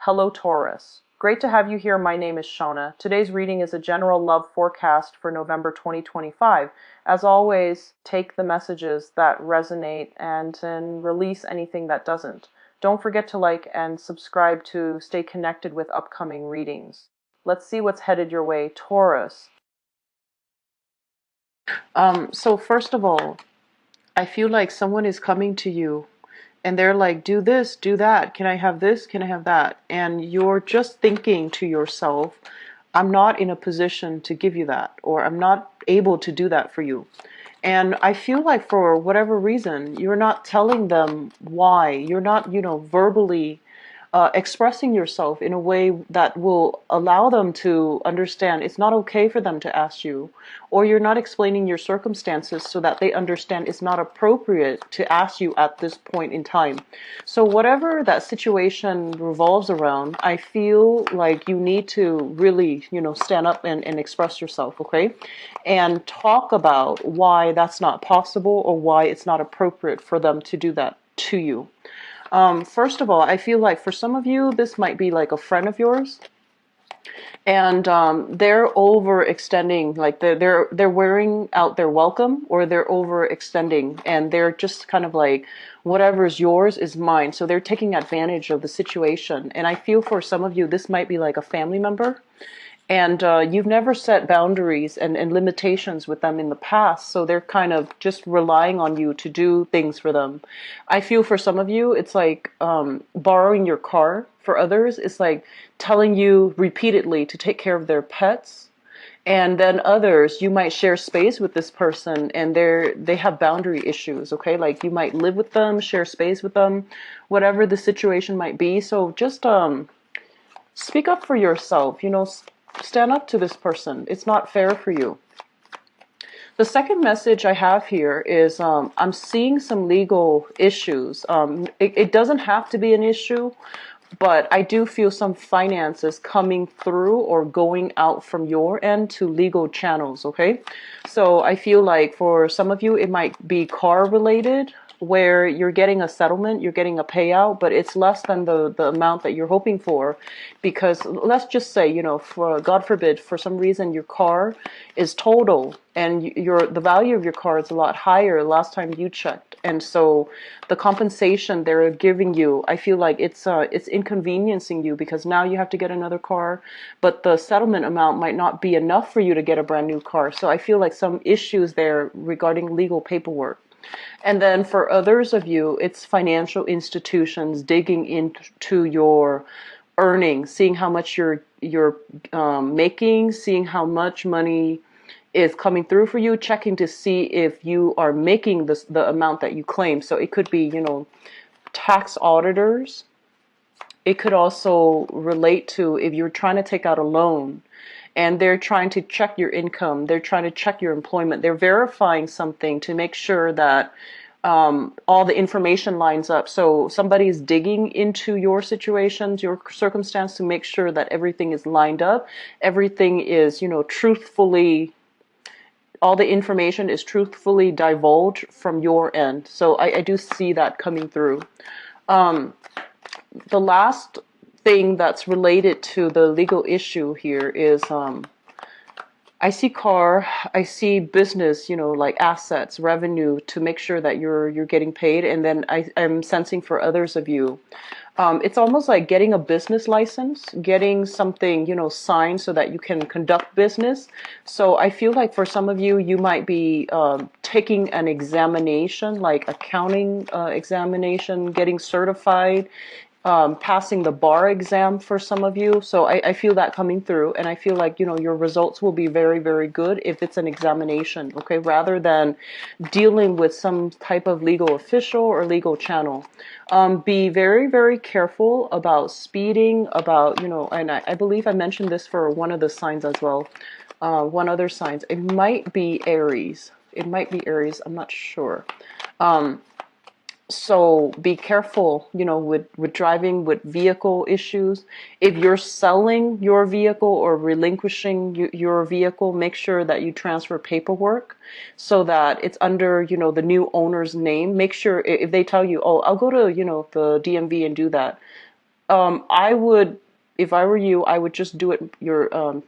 Hello, Taurus. Great to have you here. My name is Shona. Today's reading is a general love forecast for November 2025. As always, take the messages that resonate and release anything that doesn't. Don't forget to like and subscribe to stay connected with upcoming readings. Let's see what's headed your way, Taurus. So first of all, I feel like someone is coming to you and they're like, do this, do that. Can I have this? Can I have that? And you're just thinking to yourself, I'm not in a position to give you that, or I'm not able to do that for you. And I feel like for whatever reason, you're not telling them why. You're not, verbally expressing yourself in a way that will allow them to understand it's not okay for them to ask you, or you're not explaining your circumstances so that they understand it's not appropriate to ask you at this point in time. So whatever that situation revolves around, I feel like you need to really, stand up and express yourself, okay? And talk about why that's not possible or why it's not appropriate for them to do that to you. First of all, I feel like for some of you, this might be like a friend of yours, and they're overextending, like they're wearing out their welcome, or they're overextending, and they're just kind of like, whatever's yours is mine. So they're taking advantage of the situation. And I feel for some of you, this might be like a family member. And you've never set boundaries and limitations with them in the past, so they're kind of just relying on you to do things for them. I feel for some of you, it's like borrowing your car. For others, it's like telling you repeatedly to take care of their pets. And then others, you might share space with this person and they have boundary issues, okay? Like you might live with them, share space with them, whatever the situation might be. So just speak up for yourself, stand up to this person. It's not fair for you. The second message I have here is I'm seeing some legal issues. It doesn't have to be an issue, but I do feel some finances coming through or going out from your end to legal channels, okay? So I feel like for some of you, it might be car related, where you're getting a settlement, you're getting a payout, but it's less than the amount that you're hoping for. Because let's just say, for God forbid, for some reason your car is total and the value of your car is a lot higher last time you checked. And so the compensation they're giving you, I feel like it's inconveniencing you, because now you have to get another car, but the settlement amount might not be enough for you to get a brand new car. So I feel like some issues there regarding legal paperwork. And then for others of you, it's financial institutions digging into your earnings, seeing how much you're making, seeing how much money is coming through for you, checking to see if you are making the amount that you claim. So it could be, tax auditors. It could also relate to if you're trying to take out a loan and they're trying to check your income, they're trying to check your employment, they're verifying something to make sure that all the information lines up. So somebody's digging into your situations, your circumstance, to make sure that everything is lined up, everything is, truthfully, all the information is truthfully divulged from your end. So I do see that coming through. The last thing that's related to the legal issue here is I see car, I see business, like assets, revenue, to make sure that you're getting paid. And then I'm sensing for others of you, it's almost like getting a business license, getting something, signed so that you can conduct business. So I feel like for some of you, you might be taking an examination, like accounting examination, getting certified, passing the bar exam for some of you. So I feel that coming through, and I feel like, your results will be very, very good if it's an examination, okay, rather than dealing with some type of legal official or legal channel. Be very, very careful about speeding, about, and I believe I mentioned this for one of the signs as well. One other signs, it might be Aries. It might be Aries, I'm not sure. So be careful, with driving, with vehicle issues. If you're selling your vehicle or relinquishing your vehicle, make sure that you transfer paperwork so that it's under, the new owner's name. Make sure if they tell you, oh, I'll go to, the DMV and do that. I would, if I were you, I would just do it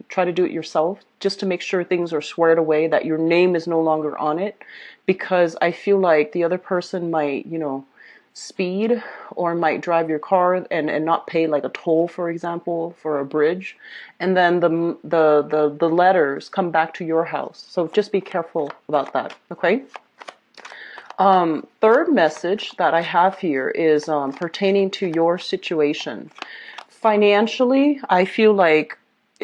try to do it yourself, just to make sure things are squared away, that your name is no longer on it, because I feel like the other person might, speed or might drive your car and not pay like a toll, for example, for a bridge, and then the letters come back to your house. So just be careful about that, okay? Third message that I have here is pertaining to your situation. Financially, I feel like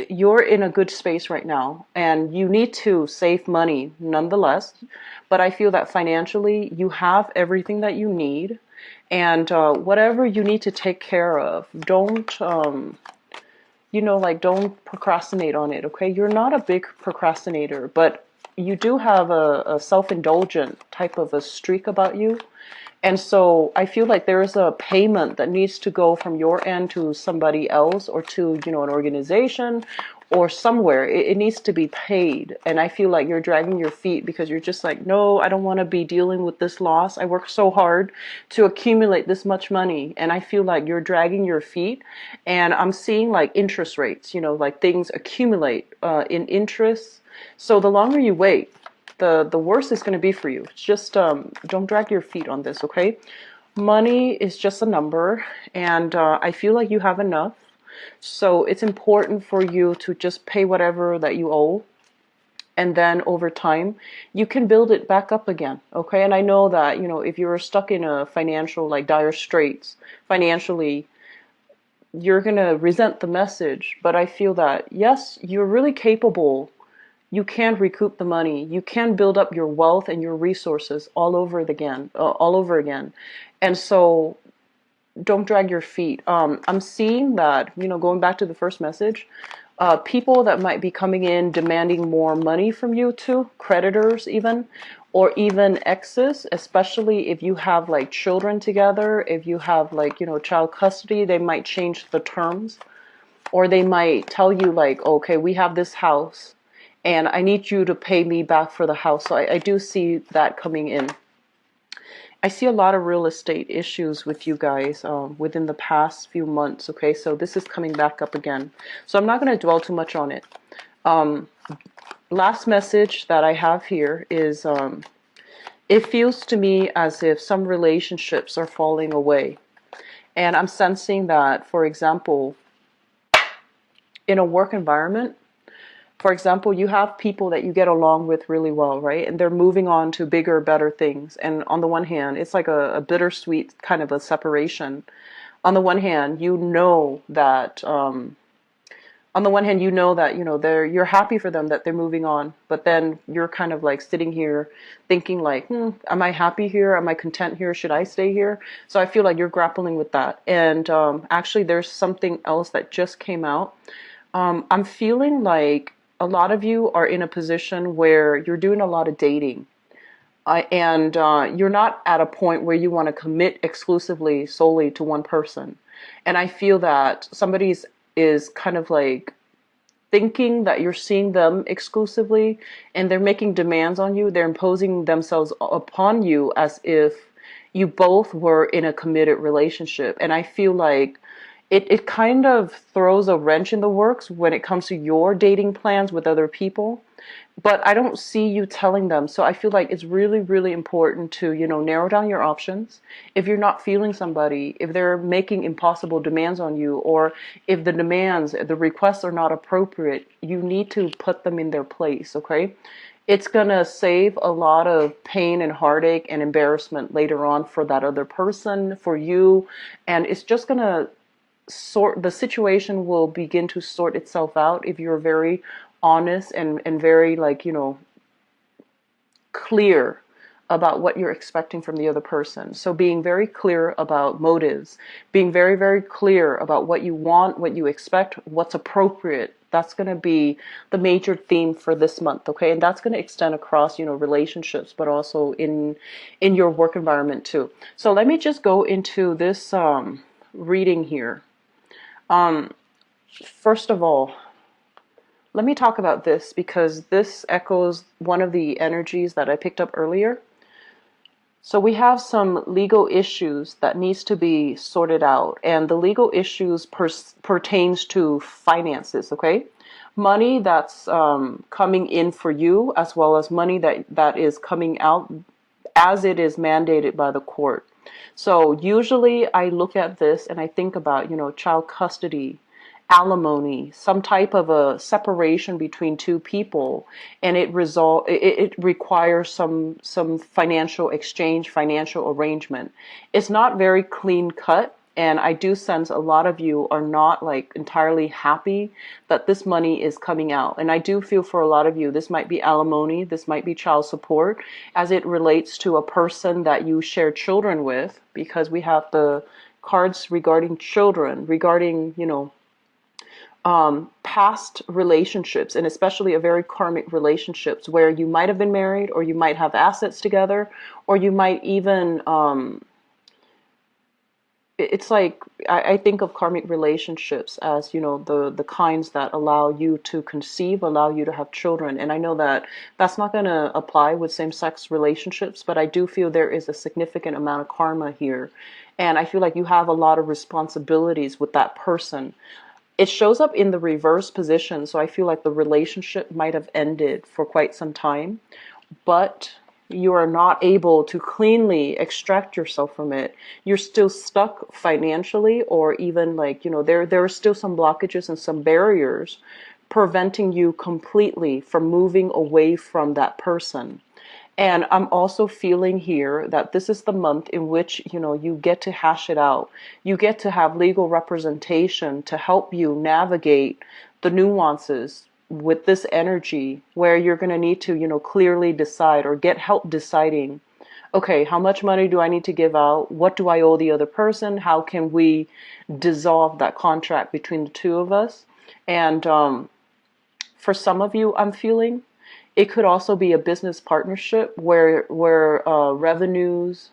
you're in a good space right now and you need to save money nonetheless. But I feel that financially, you have everything that you need. And whatever you need to take care of, don't procrastinate on it, okay? You're not a big procrastinator, but you do have a self-indulgent type of a streak about you. And so I feel like there is a payment that needs to go from your end to somebody else, or to, an organization or somewhere. It needs to be paid. And I feel like you're dragging your feet because you're just like, no, I don't want to be dealing with this loss. I worked so hard to accumulate this much money. And I feel like you're dragging your feet. And I'm seeing like interest rates, like things accumulate in interest. So the longer you wait, the worse it's going to be for you. It's just don't drag your feet on this, okay? Money is just a number, and I feel like you have enough. So it's important for you to just pay whatever that you owe, and then over time you can build it back up again, okay? And I know that, if you're stuck in a financial, like, dire straits financially, you're going to resent the message. But I feel that, yes, you're really capable. You can recoup the money. You can build up your wealth and your resources all over again. And so don't drag your feet. I'm seeing that, going back to the first message, people that might be coming in demanding more money from you too, creditors even, or even exes, especially if you have like children together, if you have like, child custody, they might change the terms, or they might tell you like, okay, we have this house and I need you to pay me back for the house. So I do see that coming in. I see a lot of real estate issues with you guys within the past few months, okay? So this is coming back up again. So I'm not going to dwell too much on it. Last message that I have here is it feels to me as if some relationships are falling away. And I'm sensing that, for example, in a work environment, for example, you have people that you get along with really well, right? And they're moving on to bigger, better things. And on the one hand, it's like a bittersweet kind of a separation. On the one hand, you're happy for them that they're moving on. But then you're kind of like sitting here thinking like, am I happy here? Am I content here? Should I stay here? So I feel like you're grappling with that. And actually, there's something else that just came out. I'm feeling like a lot of you are in a position where you're doing a lot of dating. And you're not at a point where you want to commit exclusively solely to one person. And I feel that somebody is kind of like thinking that you're seeing them exclusively, and they're making demands on you. They're imposing themselves upon you as if you both were in a committed relationship. And I feel like it kind of throws a wrench in the works when it comes to your dating plans with other people. But I don't see you telling them. So I feel like it's really, really important to, narrow down your options. If you're not feeling somebody, if they're making impossible demands on you, or if the requests are not appropriate, you need to put them in their place, okay? It's going to save a lot of pain and heartache and embarrassment later on for that other person, for you. And it's just going to the situation will begin to sort itself out if you're very honest and very like, clear about what you're expecting from the other person. So being very clear about motives, being very, very clear about what you want, what you expect, what's appropriate. That's going to be the major theme for this month, okay? And that's going to extend across, relationships, but also in your work environment too. So let me just go into this reading here. First of all, let me talk about this because this echoes one of the energies that I picked up earlier. So we have some legal issues that needs to be sorted out, and the legal issues pertains to finances, okay? Money that's coming in for you, as well as money that is coming out as it is mandated by the court. So usually I look at this and I think about, child custody, alimony, some type of a separation between two people, and it requires some financial exchange, financial arrangement. It's not very clean cut, and I do sense a lot of you are not like entirely happy that this money is coming out. And I do feel for a lot of you, this might be alimony, this might be child support as it relates to a person that you share children with, because we have the cards regarding children, regarding, past relationships, and especially a very karmic relationships where you might have been married, or you might have assets together, or you might even it's like I think of karmic relationships as, the kinds that allow you to conceive, allow you to have children. And I know that that's not going to apply with same-sex relationships, but I do feel there is a significant amount of karma here, and I feel like you have a lot of responsibilities with that person. It shows up in the reverse position, so I feel like the relationship might have ended for quite some time, but you are not able to cleanly extract yourself from it. You're still stuck financially, or even like, there are still some blockages and some barriers preventing you completely from moving away from that person. And I'm also feeling here that this is the month in which, you get to hash it out. You get to have legal representation to help you navigate the nuances with this energy, where you're going to need to, clearly decide or get help deciding, okay, how much money do I need to give out? What do I owe the other person? How can we dissolve that contract between the two of us? And for some of you, I'm feeling it could also be a business partnership where revenues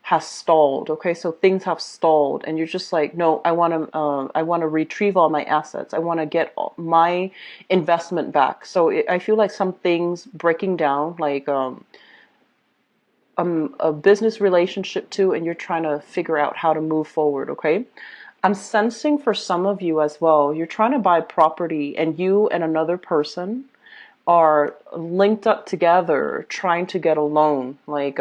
has stalled. Okay, so things have stalled, and you're just like, no, I want to retrieve all my assets. I want to get my investment back. So I feel like some things breaking down, like a business relationship too, and you're trying to figure out how to move forward. Okay. I'm sensing for some of you as well, you're trying to buy property, and you and another person are linked up together trying to get a loan, like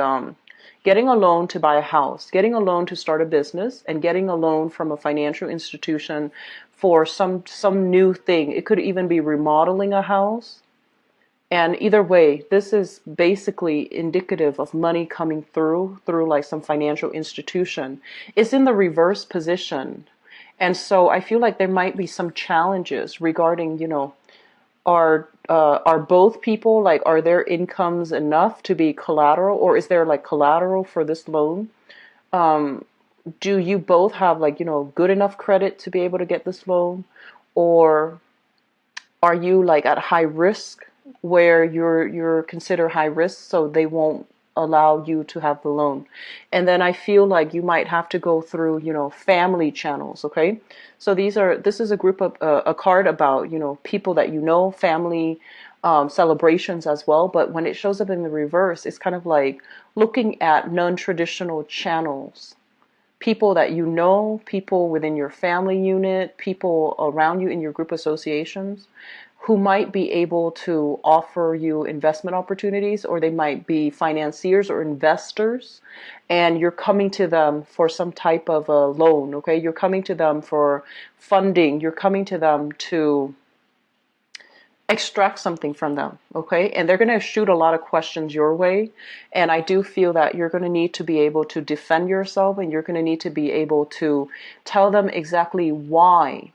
getting a loan to buy a house, getting a loan to start a business, and getting a loan from a financial institution for some new thing. It could even be remodeling a house. And either way, this is basically indicative of money coming through like some financial institution. It's in the reverse position. And so I feel like there might be some challenges regarding, are both people, like, are their incomes enough to be collateral, or is there like collateral for this loan? Do you both have, like, good enough credit to be able to get this loan, or are you like at high risk, where you're considered high risk, so they won't allow you to have the loan? And then I feel like you might have to go through, family channels. Okay, so this is a group of a card about, people that, family celebrations as well. But when it shows up in the reverse, it's kind of like looking at non-traditional channels, people that, people within your family unit, people around you in your group associations, who might be able to offer you investment opportunities, or they might be financiers or investors, and you're coming to them for some type of a loan. Okay, you're coming to them for funding, you're coming to them to extract something from them. Okay, and they're going to shoot a lot of questions your way, and I do feel that you're going to need to be able to defend yourself, and you're going to need to be able to tell them exactly why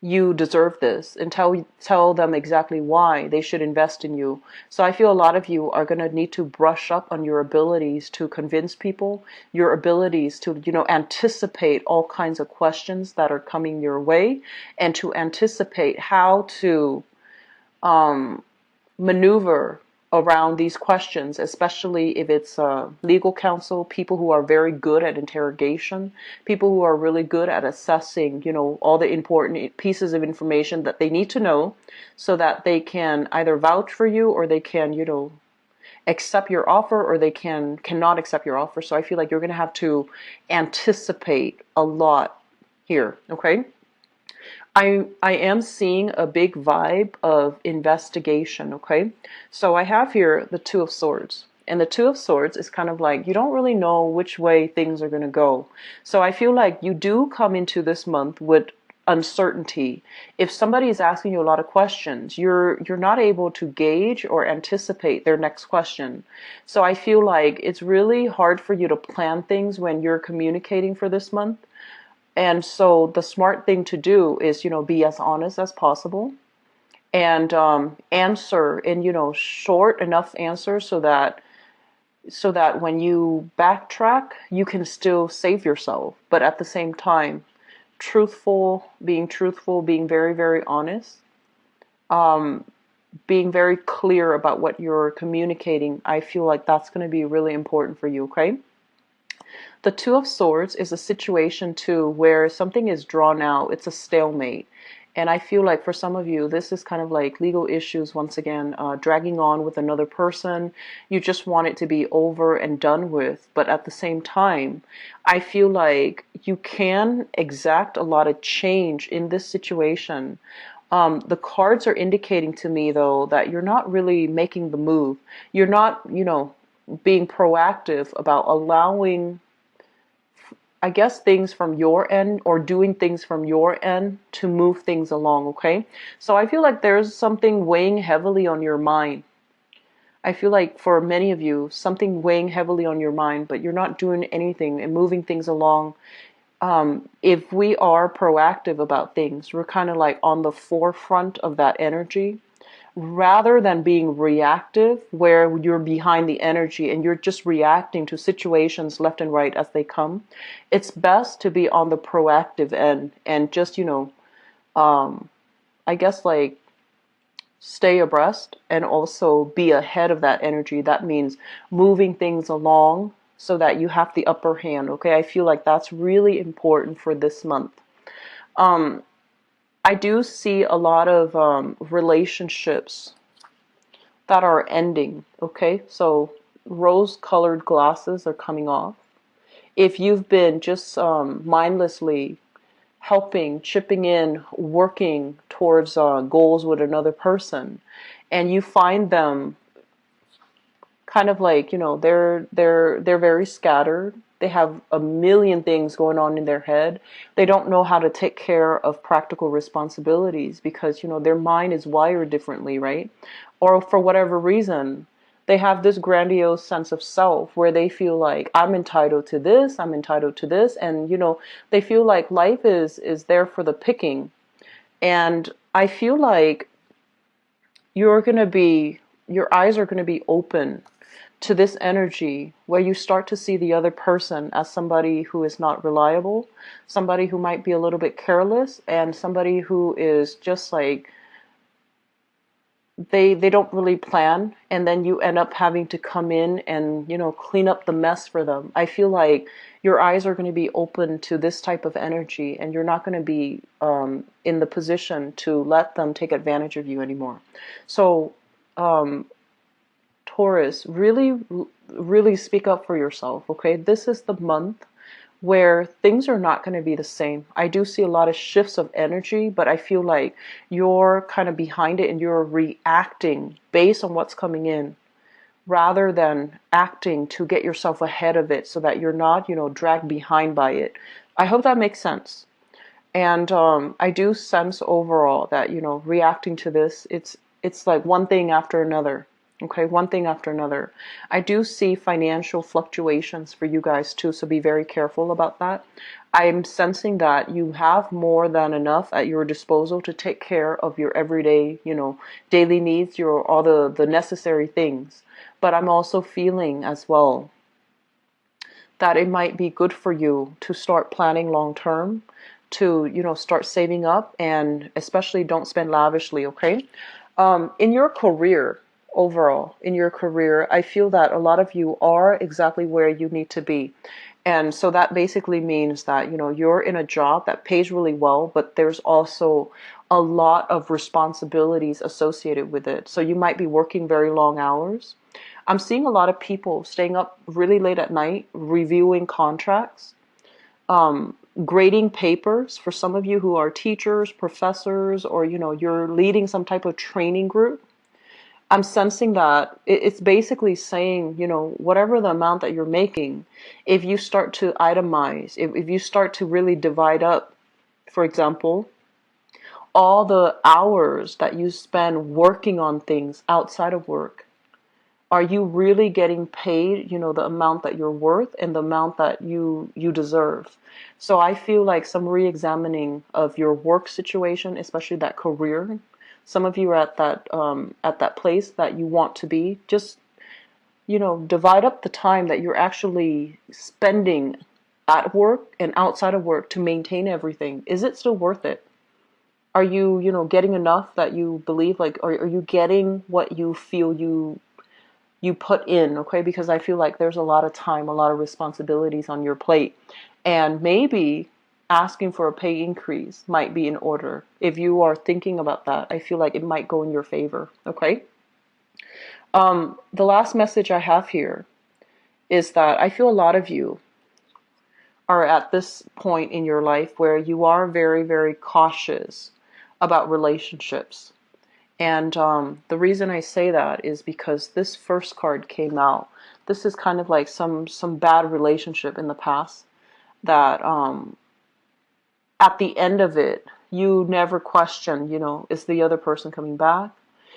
you deserve this, and tell them exactly why they should invest in you. So I feel a lot of you are going to need to brush up on your abilities to convince people, your abilities to, anticipate all kinds of questions that are coming your way, and to anticipate how to maneuver around these questions, especially if it's legal counsel, people who are very good at interrogation, people who are really good at assessing, all the important pieces of information that they need to know, so that they can either vouch for you, or they can, accept your offer or they cannot accept your offer. So I feel like you're going to have to anticipate a lot here, okay? I am seeing a big vibe of investigation, okay? So I have here the Two of Swords. And the Two of Swords is kind of like you don't really know which way things are going to go. So I feel like you do come into this month with uncertainty. If somebody is asking you a lot of questions, you're not able to gauge or anticipate their next question. So I feel like it's really hard for you to plan things when you're communicating for this month. And so the smart thing to do is, be as honest as possible and answer in, short enough answers so that when you backtrack, you can still save yourself. But at the same time, truthful, being very, very honest, being very clear about what you're communicating. I feel like that's going to be really important for you, okay? The Two of Swords is a situation too where something is drawn out. It's a stalemate. And I feel like for some of you, this is kind of like legal issues once again, dragging on with another person. You just want it to be over and done with. But at the same time, I feel like you can exact a lot of change in this situation. The cards are indicating to me, though, that you're not really making the move. You're not, being proactive about allowing, I guess, things from your end or doing things from your end to move things along, okay? So I feel like there's something weighing heavily on your mind. I feel like for many of you, something weighing heavily on your mind, but you're not doing anything and moving things along. If we are proactive about things, we're kind of like on the forefront of that energy, rather than being reactive where you're behind the energy and you're just reacting to situations left and right as they come. It's best to be on the proactive end and just, I guess, like, stay abreast and also be ahead of that energy. That means moving things along so that you have the upper hand, okay? I feel like that's really important for this month. I do see a lot of relationships that are ending, okay? So rose-colored glasses are coming off. If you've been just mindlessly helping, chipping in, working towards goals with another person, and you find them kind of like, they're very scattered. They have a million things going on in their head. They don't know how to take care of practical responsibilities because, their mind is wired differently, right? Or for whatever reason, they have this grandiose sense of self where they feel like I'm entitled to this, I'm entitled to this, and they feel like life is there for the picking. And I feel like your eyes are going to be open to this energy where you start to see the other person as somebody who is not reliable, somebody who might be a little bit careless, and somebody who is just like they don't really plan, and then you end up having to come in and clean up the mess for them. I feel like your eyes are going to be open to this type of energy, and you're not going to be in the position to let them take advantage of you anymore. So Taurus, really, really speak up for yourself, okay? This is the month where things are not going to be the same. I do see a lot of shifts of energy, but I feel like you're kind of behind it and you're reacting based on what's coming in rather than acting to get yourself ahead of it so that you're not, dragged behind by it. I hope that makes sense. And I do sense overall that, reacting to this, it's like one thing after another. Okay, one thing after another. I do see financial fluctuations for you guys too, so be very careful about that. I'm sensing that you have more than enough at your disposal to take care of your everyday, daily needs, all the necessary things. But I'm also feeling as well that it might be good for you to start planning long term, to, start saving up, and especially don't spend lavishly, okay? In your career, overall in your career, I feel that a lot of you are exactly where you need to be. And so that basically means that, you're in a job that pays really well, but there's also a lot of responsibilities associated with it. So you might be working very long hours. I'm seeing a lot of people staying up really late at night, reviewing contracts, grading papers for some of you who are teachers, professors, or, you're leading some type of training group. I'm sensing that it's basically saying, whatever the amount that you're making, if you start to itemize, if you start to really divide up, for example, all the hours that you spend working on things outside of work, are you really getting paid, the amount that you're worth and the amount that you deserve? So I feel like some re-examining of your work situation, especially that career. Some of you are at that place that you want to be. Just, divide up the time that you're actually spending at work and outside of work to maintain everything. Is it still worth it? Are you, getting enough that you believe, like, are you getting what you feel you put in, okay? Because I feel like there's a lot of time, a lot of responsibilities on your plate. And maybe asking for a pay increase might be in order. If you are thinking about that, I feel like it might go in your favor, okay? The last message I have here is that I feel a lot of you are at this point in your life where you are very, very cautious about relationships. And the reason I say that is because this first card came out. This is kind of like some bad relationship in the past that at the end of it, you never question, is the other person coming back?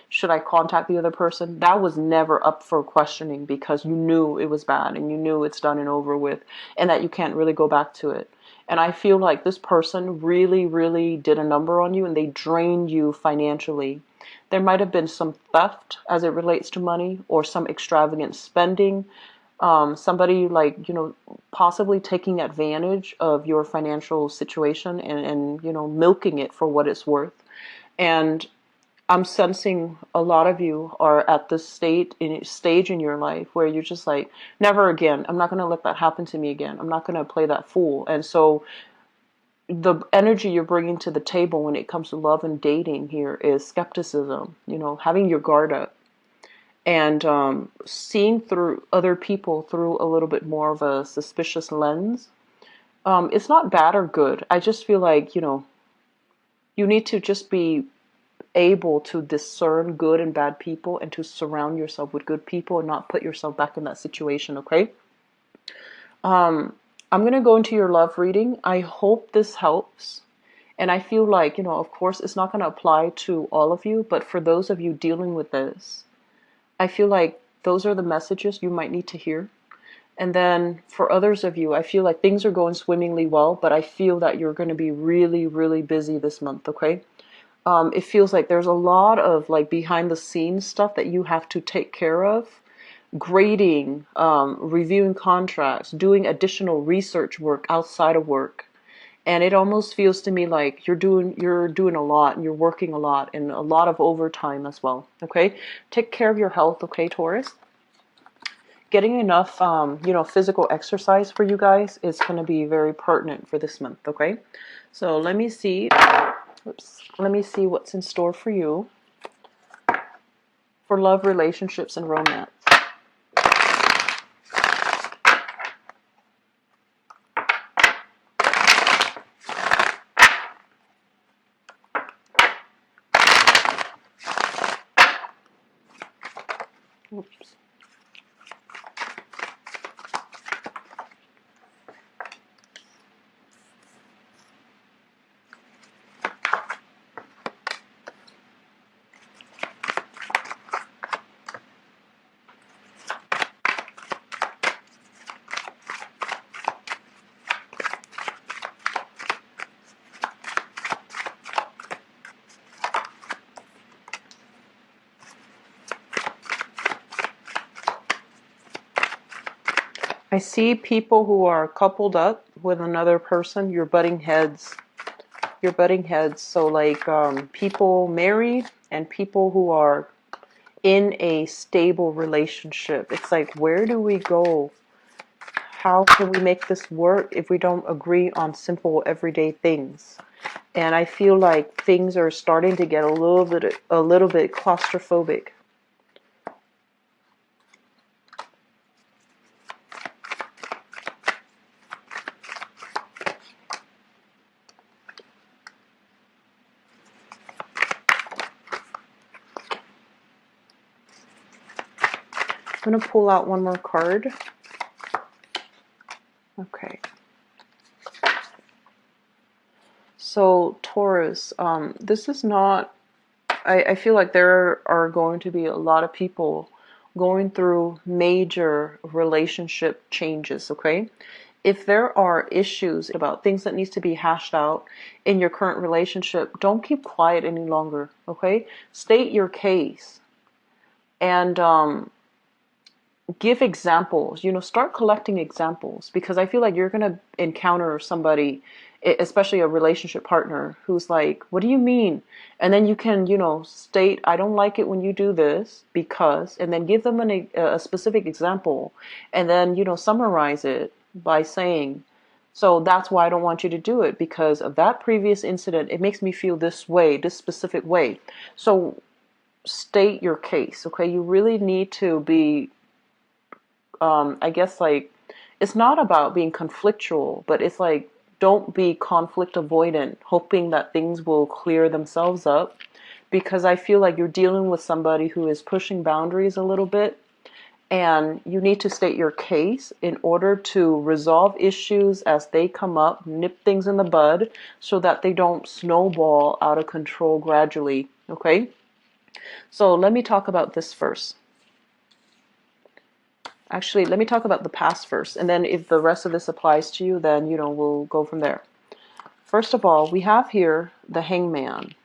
Should I contact the other person? That was never up for questioning because you knew it was bad and you knew it's done and over with and that you can't really go back to it. And I feel like this person really, really did a number on you and they drained you financially. There might have been some theft as it relates to money or some extravagant spending. Somebody like, possibly taking advantage of your financial situation and milking it for what it's worth. And I'm sensing a lot of you are at this stage in your life where you're just like, never again. I'm not going to let that happen to me again. I'm not going to play that fool. And so the energy you're bringing to the table when it comes to love and dating here is skepticism, having your guard up and seeing through other people through a little bit more of a suspicious lens. It's not bad or good. I just feel like, you need to just be able to discern good and bad people and to surround yourself with good people and not put yourself back in that situation, okay? I'm going to go into your love reading. I hope this helps. And I feel like, of course, it's not going to apply to all of you, but for those of you dealing with this, I feel like those are the messages you might need to hear. And then for others of you, I feel like things are going swimmingly well, but I feel that you're going to be really, really busy this month, okay? It feels like there's a lot of like behind the scenes stuff that you have to take care of. Grading, reviewing contracts, doing additional research work outside of work. And it almost feels to me like you're doing a lot and you're working a lot and a lot of overtime as well. Okay? Take care of your health, okay, Taurus? Getting enough physical exercise for you guys is going to be very pertinent for this month, okay? So let me see. Let me see what's in store for you for love, relationships, and romance. Oops. I see people who are coupled up with another person. You're butting heads. You're butting heads. So like people married and people who are in a stable relationship. It's like, where do we go? how can we make this work if we don't agree on simple everyday things? And I feel like things are starting to get a little bit claustrophobic. I'm going to pull out one more card. Okay. So Taurus, this is not, I feel like there are going to be a lot of people going through major relationship changes, okay? If there are issues about things that needs to be hashed out in your current relationship, don't keep quiet any longer, okay? State your case and give examples, start collecting examples, because I feel like you're going to encounter somebody, especially a relationship partner, who's like, what do you mean? And then you can, state, I don't like it when you do this because, and then give them a specific example, and then, summarize it by saying, so that's why I don't want you to do it, because of that previous incident. It makes me feel this way, this specific way. So state your case, okay? You really need to be I guess, like, it's not about being conflictual, but it's like, don't be conflict avoidant, hoping that things will clear themselves up, because I feel like you're dealing with somebody who is pushing boundaries a little bit, and you need to state your case in order to resolve issues as they come up, nip things in the bud, so that they don't snowball out of control gradually, okay? So let me talk about this first. Actually, let me talk about the past first, and then if the rest of this applies to you, then, we'll go from there. First of all, we have here the Hangman.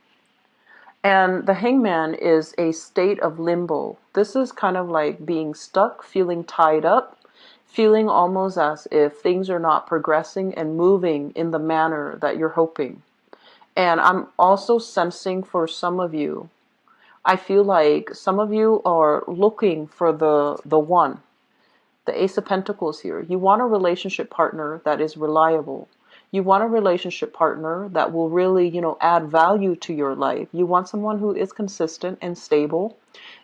And the Hangman is a state of limbo. This is kind of like being stuck, feeling tied up, feeling almost as if things are not progressing and moving in the manner that you're hoping. And I'm also sensing for some of you, I feel like some of you are looking for the one. The Ace of Pentacles here. You want a relationship partner that is reliable. You want a relationship partner that will really, add value to your life. You want someone who is consistent and stable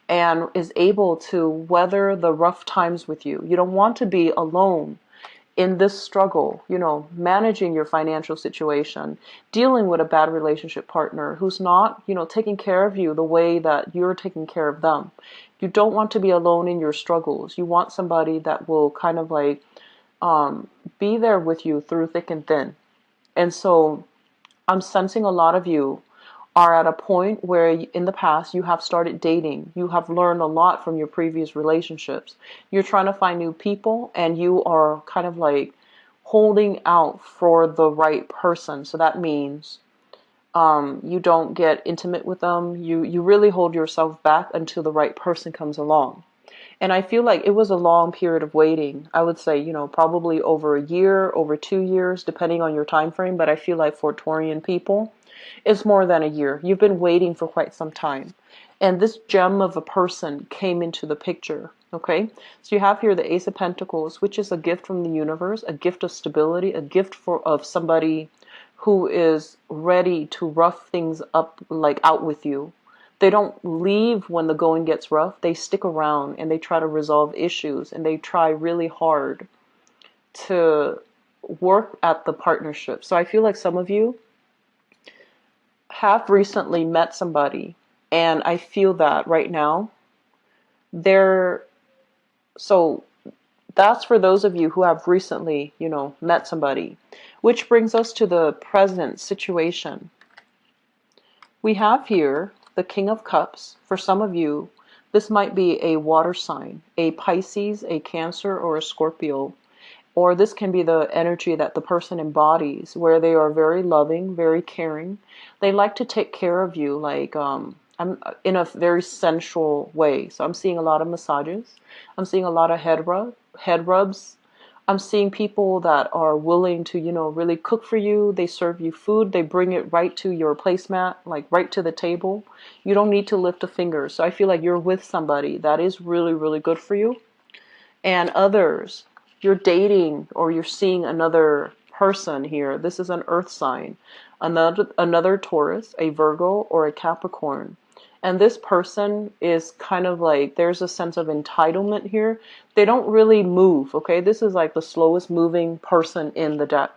and is able to weather the rough times with you. You don't want to be alone in this struggle, managing your financial situation, dealing with a bad relationship partner who's not, taking care of you the way that you're taking care of them. You don't want to be alone in your struggles. You want somebody that will kind of like be there with you through thick and thin. And so I'm sensing a lot of you are at a point where in the past you have started dating. You have learned a lot from your previous relationships. You're trying to find new people, and you are kind of like holding out for the right person. So that means you don't get intimate with them. You really hold yourself back until the right person comes along. And I feel like it was a long period of waiting. I would say, probably over a year, over 2 years, depending on your time frame. But I feel like for Taurian people, it's more than a year. You've been waiting for quite some time. And this gem of a person came into the picture, okay? So you have here the Ace of Pentacles, which is a gift from the universe, a gift of stability, a gift of somebody who is ready to rough things up, like out with you. They don't leave when the going gets rough. They stick around and they try to resolve issues, and they try really hard to work at the partnership. So I feel like some of you have recently met somebody, and I feel that right now so that's for those of you who have recently, met somebody, which brings us to the present situation. We have here the King of Cups. For some of you, this might be a water sign, a Pisces, a Cancer, or a Scorpio. Or this can be the energy that the person embodies, where they are very loving, very caring. They like to take care of you, like I'm in a very sensual way. So I'm seeing a lot of massages. I'm seeing a lot of head rubs. I'm seeing people that are willing to, really cook for you. They serve you food. They bring it right to your placemat, like right to the table. You don't need to lift a finger. So I feel like you're with somebody that is really, really good for you. And others, you're dating or you're seeing another person here. This is an earth sign, another Taurus, a Virgo, or a Capricorn. And this person is kind of like, there's a sense of entitlement here. They don't really move, okay? This is like the slowest moving person in the deck.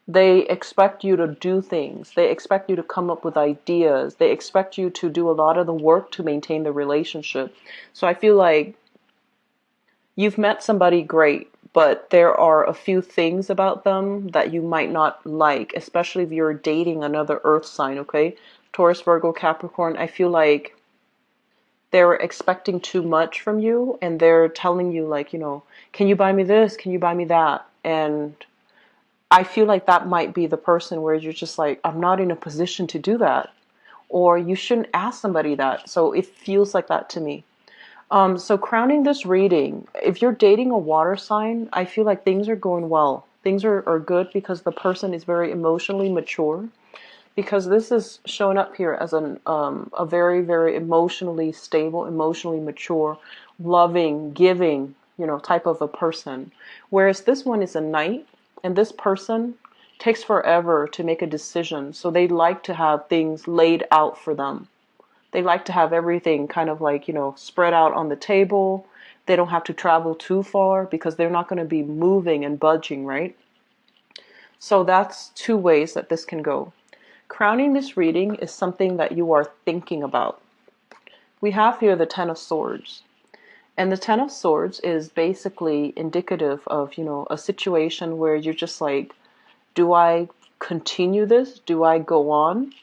They expect you to do things. They expect you to come up with ideas. They expect you to do a lot of the work to maintain the relationship. So I feel like you've met somebody great, but there are a few things about them that you might not like, especially if you're dating another earth sign, okay? Taurus, Virgo, Capricorn, I feel like they're expecting too much from you, and they're telling you, like, can you buy me this? Can you buy me that? And I feel like that might be the person where you're just like, I'm not in a position to do that. Or you shouldn't ask somebody that. So it feels like that to me. So crowning this reading, if you're dating a water sign, I feel like things are going well. Things are good because the person is very emotionally mature. Because this is showing up here as a very, very emotionally stable, emotionally mature, loving, giving, type of a person. Whereas this one is a knight, and this person takes forever to make a decision. So they like to have things laid out for them. They like to have everything kind of like, spread out on the table. They don't have to travel too far because they're not going to be moving and budging, right? So that's two ways that this can go. Crowning this reading is something that you are thinking about. We have here the Ten of Swords. And the Ten of Swords is basically indicative of, a situation where you're just like, do I continue this? Do I go on?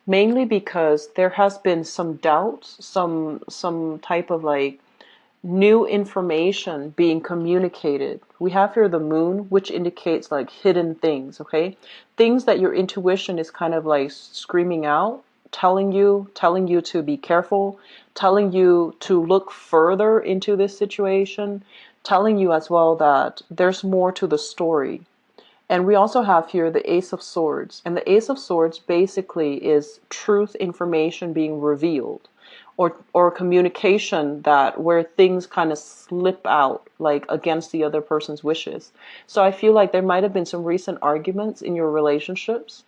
Mainly because there has been some doubts, some type of like new information being communicated. We have here the moon, which indicates like hidden things, okay? Things that your intuition is kind of like screaming out, telling you to be careful, telling you to look further into this situation, telling you as well that there's more to the story. And we also have here the Ace of Swords. And the Ace of Swords basically is truth information being revealed, or communication that where things kind of slip out like against the other person's wishes. So I feel like there might have been some recent arguments in your relationships,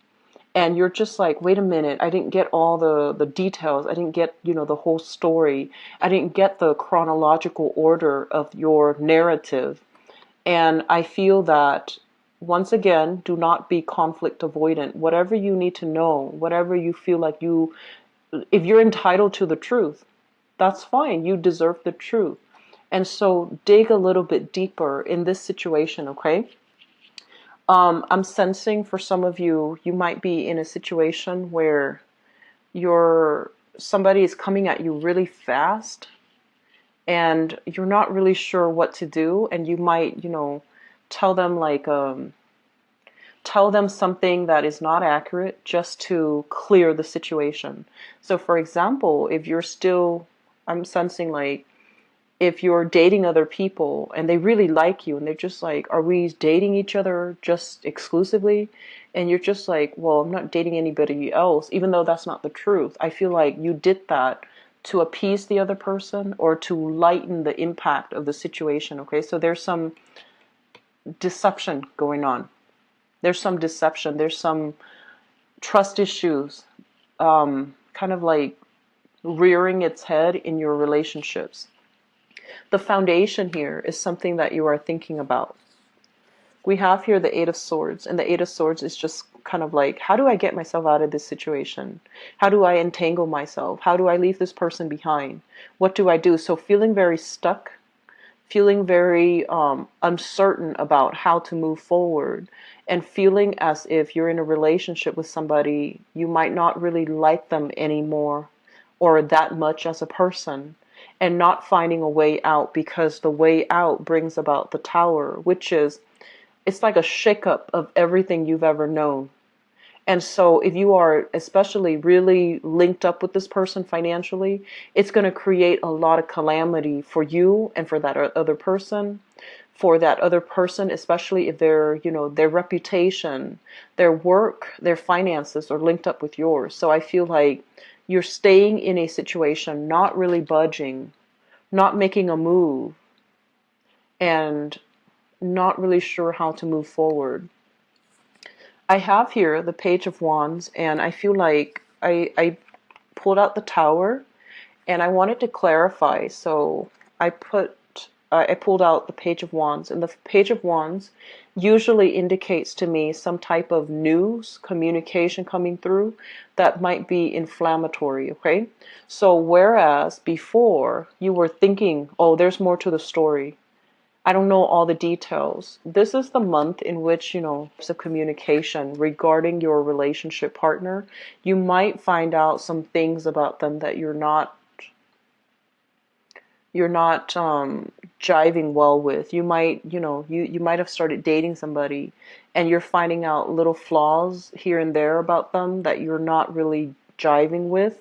and you're just like, wait a minute, I didn't get all the details. I didn't get, the whole story. I didn't get the chronological order of your narrative. And I feel that, once again, do not be conflict avoidant. Whatever you need to know, whatever you feel like if you're entitled to the truth, that's fine. You deserve the truth. And so dig a little bit deeper in this situation, okay? I'm sensing for some of you, you might be in a situation where somebody is coming at you really fast, and you're not really sure what to do, and you might, tell them like tell them something that is not accurate just to clear the situation. So for example, I'm sensing like if you're dating other people and they really like you and they're just like, are we dating each other just exclusively? And you're just like, well, I'm not dating anybody else, even though that's not the truth. I feel like you did that to appease the other person or to lighten the impact of the situation, okay? So there's some deception going on. There's some deception. There's some trust issues kind of like rearing its head in your relationships. The foundation here is something that you are thinking about. We have here the Eight of Swords, and the Eight of Swords is just kind of like, how do I get myself out of this situation? How do I entangle myself? How do I leave this person behind? What do I do? So feeling very stuck, feeling very uncertain about how to move forward, and feeling as if you're in a relationship with somebody, you might not really like them anymore or that much as a person, and not finding a way out, because the way out brings about the Tower, which is, it's like a shakeup of everything you've ever known. And so if you are especially really linked up with this person financially, it's going to create a lot of calamity for you and for that other person. For that other person, especially if their reputation, their work, their finances are linked up with yours. So I feel like you're staying in a situation, not really budging, not making a move, and not really sure how to move forward. I have here the Page of Wands, and I feel like I pulled out the Tower, and I wanted to clarify. So I pulled out the Page of Wands, and the Page of Wands usually indicates to me some type of news, communication coming through that might be inflammatory, okay? So whereas before you were thinking, oh, there's more to the story, I don't know all the details. This is the month in which, there's a communication regarding your relationship partner. You might find out some things about them that you're not jiving well with. You might, you might have started dating somebody and you're finding out little flaws here and there about them that you're not really jiving with.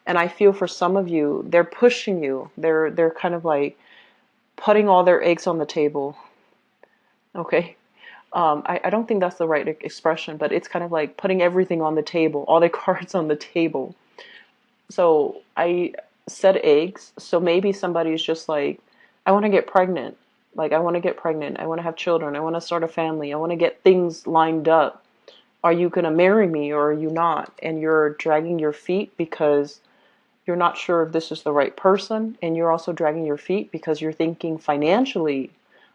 And I feel for some of you, they're pushing you. They're kind of like putting all their eggs on the table. Okay. I don't think that's the right expression, but it's kind of like putting everything on the table, all their cards on the table. So I said eggs. So maybe somebody's just like, I want to get pregnant. Like, I want to get pregnant. I want to have children. I want to start a family. I want to get things lined up. Are you going to marry me or are you not? And you're dragging your feet because you're not sure if this is the right person. And you're also dragging your feet because you're thinking financially,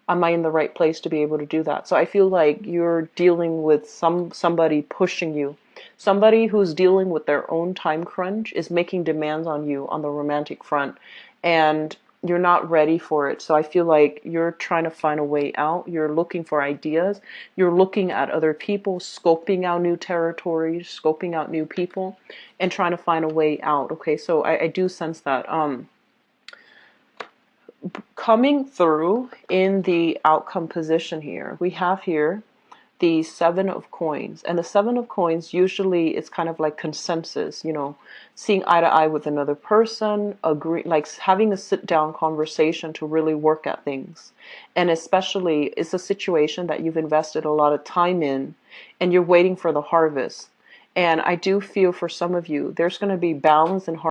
am I in the right place to be able to do that? So I feel like you're dealing with somebody pushing you. Somebody who's dealing with their own time crunch is making demands on you on the romantic front, and you're not ready for it. So I feel like you're trying to find a way out. You're looking for ideas. You're looking at other people, scoping out new territories, scoping out new people, and trying to find a way out. Okay, so I do sense that. Coming through in the outcome position here, we have here the Seven of Coins. And the Seven of Coins, usually it's kind of like consensus, seeing eye to eye with another person, like having a sit down conversation to really work at things. And especially it's a situation that you've invested a lot of time in and you're waiting for the harvest. And I do feel for some of you, there's going to be balance and harvest